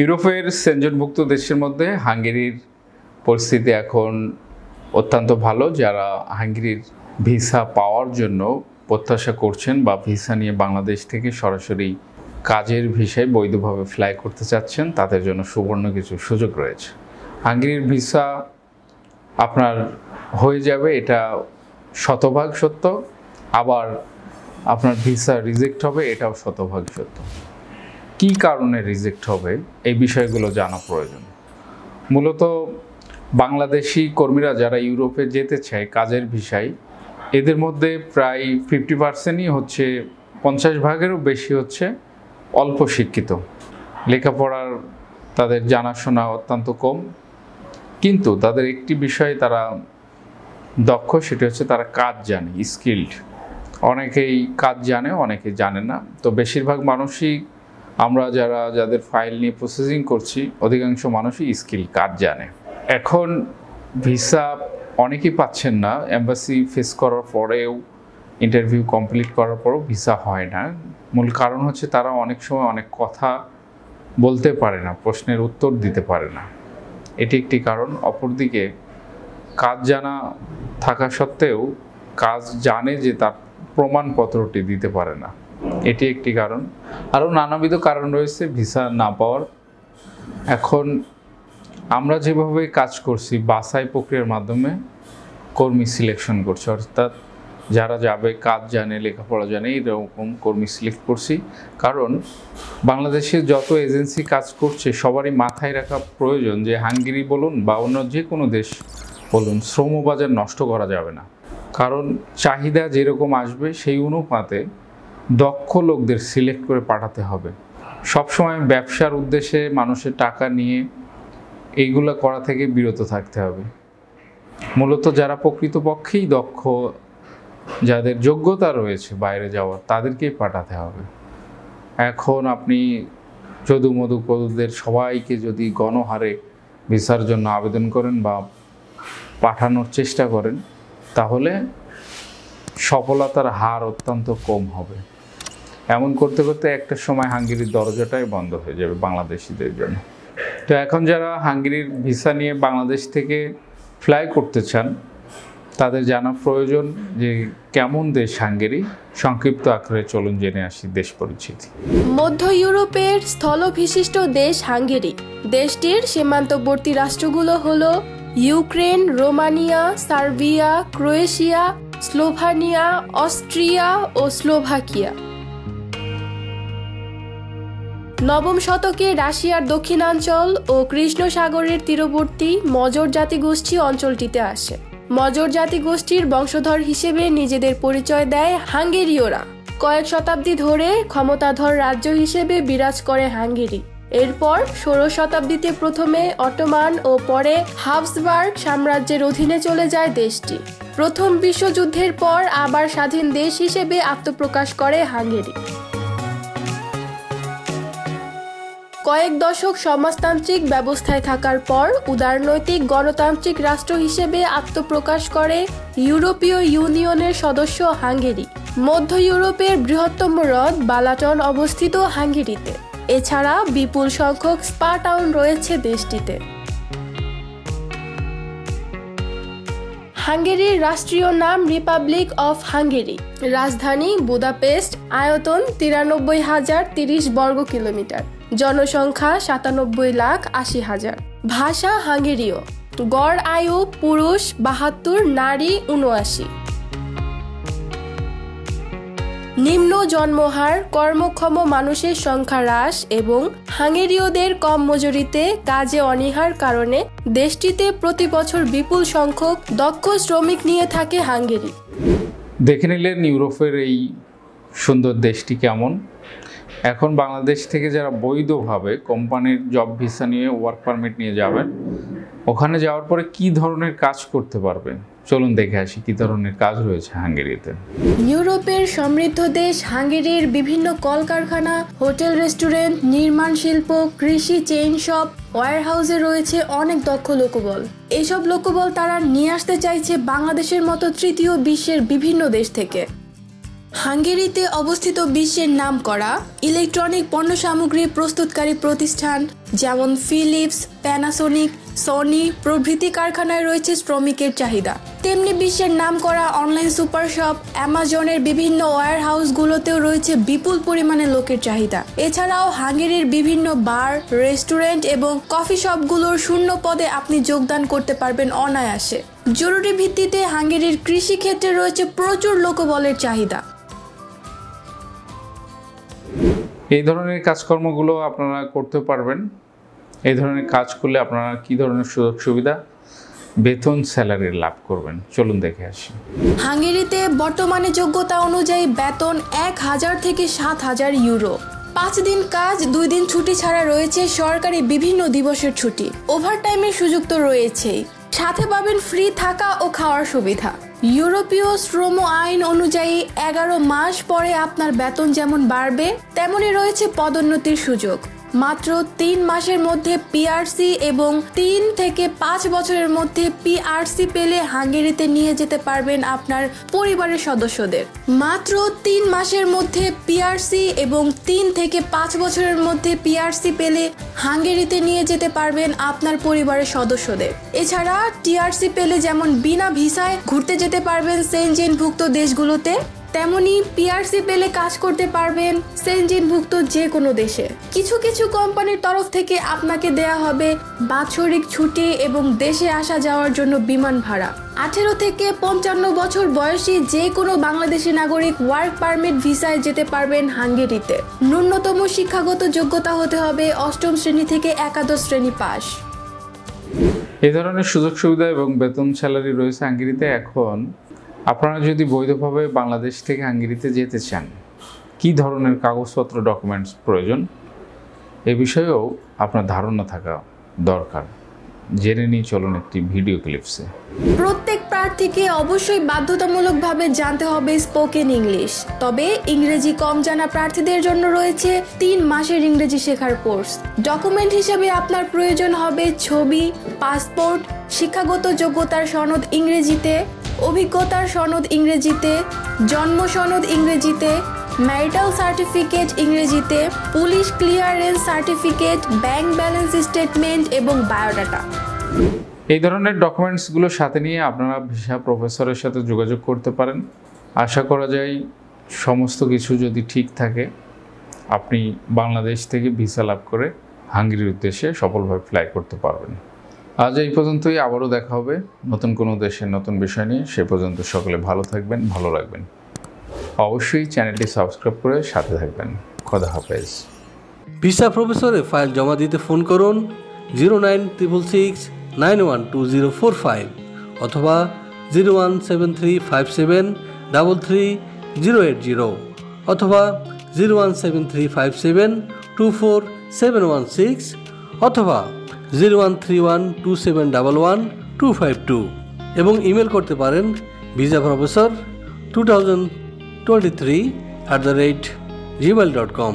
ইউরোপের সেনজনভুক্ত দেশের মধ্যে হাঙ্গেরির পরিস্থিতি এখন অত্যন্ত ভালো। যারা হাঙ্গেরির ভিসা পাওয়ার জন্য প্রত্যাশা করছেন বা ভিসা নিয়ে বাংলাদেশ থেকে সরাসরি কাজের ভিসায় বৈধভাবে ফ্লাই করতে চাচ্ছেন, তাদের জন্য সুবর্ণ কিছু সুযোগ রয়েছে। হাঙ্গেরির ভিসা আপনার হয়ে যাবে, এটা শতভাগ সত্য। আবার আপনার ভিসা রিজেক্ট হবে, এটাও শতভাগ সত্য। কী কারণে রিজেক্ট হবে এই বিষয়গুলো জানা প্রয়োজন। মূলত বাংলাদেশি কর্মীরা যারা ইউরোপে যেতে চায় কাজের ভিসায়, এদের মধ্যে প্রায় 50%ই হচ্ছে, 50 ভাগেরও বেশি হচ্ছে অল্প শিক্ষিত, লেখাপড়ার তাদের জানাশোনা অত্যন্ত কম। কিন্তু তাদের একটি বিষয়ে তারা দক্ষ, সেটা হচ্ছে তারা কাজ জানে, স্কিল্ড। অনেকেই কাজ জানে, অনেকে জানে না। তো বেশিরভাগ মানুষই, আমরা যাদের ফাইল নিয়ে প্রসেসিং করছি, অধিকাংশ মানুষই স্কিল, কাজ জানে। এখন ভিসা অনেকেই পাচ্ছেন না। এম্বাসি ফেস করার পরেও, ইন্টারভিউ কমপ্লিট করার পরেও ভিসা হয় না। মূল কারণ হচ্ছে তারা অনেক সময় অনেক কথা বলতে পারে না, প্রশ্নের উত্তর দিতে পারে না, এটি একটি কারণ। অপরদিকে কাজ জানা থাকা সত্ত্বেও কাজ জানে যে তার প্রমাণপত্রটি দিতে পারে না, এটি একটি কারণ। আরও নানাবিধ কারণ রয়েছে ভিসা না পাওয়ার। এখন আমরা যেভাবে কাজ করছি, বাছাই প্রক্রিয়ার মাধ্যমে কর্মী সিলেকশন করছি, অর্থাৎ যারা যাবে কাজ জানে, লেখাপড়া জানে, এরকম কর্মী সিলেক্ট করছি। কারণ বাংলাদেশে যত এজেন্সি কাজ করছে, সবারই মাথায় রাখা প্রয়োজন যে হাঙ্গেরি বলুন বা অন্য যে কোনো দেশ বলুন, শ্রমবাজার নষ্ট করা যাবে না। কারণ চাহিদা যেরকম আসবে সেই অনুপাতে দক্ষ লোকদের সিলেক্ট করে পাঠাতে হবে। সবসময় ব্যবসার উদ্দেশ্যে মানুষের টাকা নিয়ে এইগুলো করা থেকে বিরত থাকতে হবে। মূলত যারা প্রকৃতপক্ষেই দক্ষ, যাদের যোগ্যতা রয়েছে বাইরে যাওয়ার, তাদেরকেই পাঠাতে হবে। এখন আপনি যদুমধু পদুদের সবাইকে যদি গণহারে ভিসার জন্য আবেদন করেন বা পাঠানোর চেষ্টা করেন, তাহলে সফলতার হার অত্যন্ত কম হবে। এমন করতে করতে একটা সময় হাঙ্গেরির দরজাটাই বন্ধ হয়ে যাবে বাংলাদেশিদের জন্য। তো এখন যারা হাঙ্গেরির ভিসা নিয়ে বাংলাদেশ থেকে ফ্লাই করতে চান, তাদের জানা প্রয়োজন যে কেমন দেশ হাঙ্গেরি। সংক্ষিপ্ত আকারে চলুন জেনে আসি দেশ পরিচিতি। মধ্য ইউরোপের স্থলবিশিষ্ট দেশ হাঙ্গেরি। দেশটির সীমান্তবর্তী রাষ্ট্রগুলো হলো Ukraine, Romania, Serbia, Croatia, Slovenia, Austria ও স্লোভাকিয়া। নবম শতকে রাশিয়ার দক্ষিণাঞ্চল ও কৃষ্ণ সাগরের তীরবর্তী মজর জাতিগোষ্ঠী অঞ্চলটিতে আসে। মজর জাতিগোষ্ঠীর বংশধর হিসেবে নিজেদের পরিচয় দেয় হাঙ্গেরীয়রা। কয়েক শতাব্দী ধরে ক্ষমতাধর রাজ্য হিসেবে বিরাজ করে হাঙ্গেরি। এরপর 16 শতাব্দীতে প্রথমে অটোমান ও পরে হাবসবার্গ সাম্রাজ্যের অধীনে চলে যায় দেশটি। প্রথম বিশ্বযুদ্ধের পর আবার স্বাধীন দেশ হিসেবে আত্মপ্রকাশ করে হাঙ্গেরি। কয়েক দশক সমাজতান্ত্রিক ব্যবস্থায় থাকার পর উদারনৈতিক গণতান্ত্রিক রাষ্ট্র হিসেবে আত্মপ্রকাশ করে ইউরোপীয় ইউনিয়নের সদস্য হাঙ্গেরি। মধ্য ইউরোপের বৃহত্তম হ্রদ বালাটন অবস্থিত হাঙ্গেরিতে। এছাড়া বিপুল সংখ্যক স্পা টাউন রয়েছে দেশটিতে। হাঙ্গেরির রাষ্ট্রীয় নাম রিপাবলিক অফ হাঙ্গেরি। রাজধানী বুদাপেস্ট। আয়তন 93,030 বর্গ কিলোমিটার। জনসংখ্যা 97,80,000। ভাষা হাঙ্গেরীয়। গড় আয়ু পুরুষ 72, নারী 79। নিম্ন জন্মহার, কর্মক্ষম মানুষের সংখ্যা হ্রাস এবং হাঙ্গেরীয়দের কম মজুরিতে কাজে অনীহার কারণে দেশটিতে প্রতি বছর বিপুল সংখ্যক দক্ষ শ্রমিক নিয়ে থাকে হাঙ্গেরি। দেখে নিলেন ইউরোপের এই সুন্দর দেশটি কেমন। এখন বাংলাদেশ থেকে যারা বৈধভাবে কোম্পানির জব ভিসা নিয়ে, ওয়ার্ক পারমিট নিয়ে যাবেন, ওখানে যাওয়ার পরে কি ধরনের কাজ করতে পারবেন, চলুন দেখে আসি কি ধরনের কাজ রয়েছে হাঙ্গেরিতে। ইউরোপের সমৃদ্ধ দেশ হাঙ্গেরির বিভিন্ন কলকারখানা, হোটেল, রেস্টুরেন্ট, নির্মাণ শিল্প, কৃষি, চেইন শপ, ওয়্যারহাউসে রয়েছে অনেক দক্ষ লোকবল। এইসব লোকবল তারা নিয়ে আসতে চাইছে বাংলাদেশের মতো তৃতীয় বিশ্বের বিভিন্ন দেশ থেকে। হাঙ্গেরিতে অবস্থিত বিশ্বের নামকরা ইলেকট্রনিক পণ্য সামগ্রী প্রস্তুতকারী প্রতিষ্ঠান যেমন ফিলিপস, প্যানাসোনিক, সনি প্রভৃতি কারখানায় রয়েছে শ্রমিকের চাহিদা। তেমনি বিশ্বের নামকরা অনলাইন সুপার শপ অ্যামাজনের বিভিন্ন ওয়্যার হাউসগুলোতেও রয়েছে বিপুল পরিমাণে লোকের চাহিদা। এছাড়াও হাঙ্গেরির বিভিন্ন বার, রেস্টুরেন্ট এবং কফি শপগুলোর শূন্য পদে আপনি যোগদান করতে পারবেন অনায়াসে। জরুরি ভিত্তিতে হাঙ্গেরির কৃষি ক্ষেত্রে রয়েছে প্রচুর লোকবলের চাহিদা। এই ধরনের কাজকর্মগুলো আপনারা করতে পারবেন। এই ধরনের কাজ করলে আপনারা কি ধরনের সুযোগ সুবিধা, বেতন, স্যালারি লাভ করবেন, চলুন দেখে আসি। হাঙ্গেরিতে বর্তমানে যোগ্যতা অনুযায়ী বেতন 1000 থেকে 7000 ইউরো। 5 দিন কাজ, 2 দিন ছুটি ছাড়া রয়েছে সরকারি বিভিন্ন দিবসের ছুটি। ওভারটাইমের সুযোগ তো রয়েছেই, সাথে পাবেন ফ্রি থাকা ও খাওয়ার সুবিধা। ইউরোপীয় শ্রম আইন অনুযায়ী 11 মাস পরে আপনার বেতন যেমন বাড়বে, তেমনি রয়েছে পদোন্নতির সুযোগ। মাত্র 3 মাসের মধ্যে পিআরসি এবং 3 থেকে 5 বছরের মধ্যে পিআরসি পেলে হাঙ্গেরিতে নিয়ে যেতে পারবেন আপনার পরিবারের সদস্যদের। মাত্র 3 মাসের মধ্যে পিআরসি এবং 3 থেকে 5 বছরের মধ্যে পিআরসি পেলে হাঙ্গেরিতে নিয়ে যেতে পারবেন আপনার পরিবারের সদস্যদের। এছাড়া টিআরসি পেলে যেমন বিনা ভিসায় ঘুরতে যেতে পারবেন সেনজেনভুক্ত দেশগুলোতে, তেমনি পিআরসি পেলে কাজ করতে পারবেন সেনজেনভুক্ত যে কোনো দেশে। কিছু কিছু কোম্পানির তরফ থেকে আপনাকে দেয়া হবে বাৎসরিক ছুটি এবং দেশে আসা যাওয়ার জন্য বিমান ভাড়া। 18 থেকে 55 বছর বয়সী যে কোনো বাংলাদেশি নাগরিক ওয়ার্ক পারমিট ভিসায় যেতে পারবেন হাঙ্গেরিতে। ন্যূনতম শিক্ষাগত যোগ্যতা হতে হবে 8ম শ্রেণী থেকে একাদশ শ্রেণী পাস। এই ধরনের সুযোগ সুবিধা এবং বেতন, স্যালারি রয়েছে হাঙ্গেরিতে। এখন আপনারা যদি বৈধভাবে বাংলাদেশ থেকে হাঙ্গেরিতে যেতে চান, কি ধরনের কাগজপত্র, ডকুমেন্টস প্রয়োজন, এ বিষয়েও আপনার ধারণা থাকা দরকার। জেনে নিয়ে চলুন একটি ভিডিও ক্লিপসে। প্রত্যেক প্রার্থীকে অবশ্যই বাধ্যতামূলকভাবে জানতে হবে স্পোকেন ইংলিশ। তবে ইংরেজি কম জানা প্রার্থীদের জন্য রয়েছে 3 মাসের ইংরেজি শেখার কোর্স। ডকুমেন্ট হিসেবে আপনার প্রয়োজন হবে ছবি, পাসপোর্ট, শিক্ষাগত যোগ্যতার সনদ ইংরেজিতে, অভিজ্ঞতার সনদ ইংরেজিতে, জন্ম সনদ ইংরেজিতে, ম্যারিটাল সার্টিফিকেট ইংরেজিতে, police clearance certificate, bank balance statement এবং বায়োডাটা। এই ধরনের ডকুমেন্টসগুলো সাথে নিয়ে আপনারা ভিসা প্রফেসরের সাথে যোগাযোগ করতে পারেন। আশা করা যায় সমস্ত কিছু যদি ঠিক থাকে, আপনি বাংলাদেশ থেকে ভিসা লাভ করে হাঙ্গেরির উদ্দেশ্যে সফলভাবে ফ্লাই করতে পারবেন। আজ এই পর্যন্তই, আবারও দেখা হবে নতুন কোনো দেশের নতুন বিষয় নিয়ে। সে পর্যন্ত সকলে ভালো থাকবেন, ভালো রাখবেন। অবশ্যই চ্যানেলটি সাবস্ক্রাইব করে সাথে থাকবেন। খোদা হাফেজ। ভিসা প্রফেসরে ফাইল জমা দিতে ফোন করুন 09666 912045 অথবা 0173573 33080 অথবা 01735724716 অথবা 01312711 এবং ইমেল করতে পারেন visaprofessor2023@gmail.com।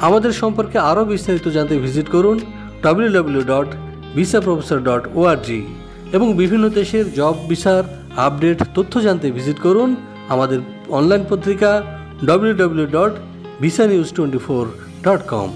আমাদের সম্পর্কে আরও বিস্তারিত জানতে ভিজিট করুন www.visaprofessor.org এবং বিভিন্ন দেশের জব ভিসার আপডেট তথ্য জানতে ভিজিট করুন আমাদের অনলাইন পত্রিকা www.visanews24.com।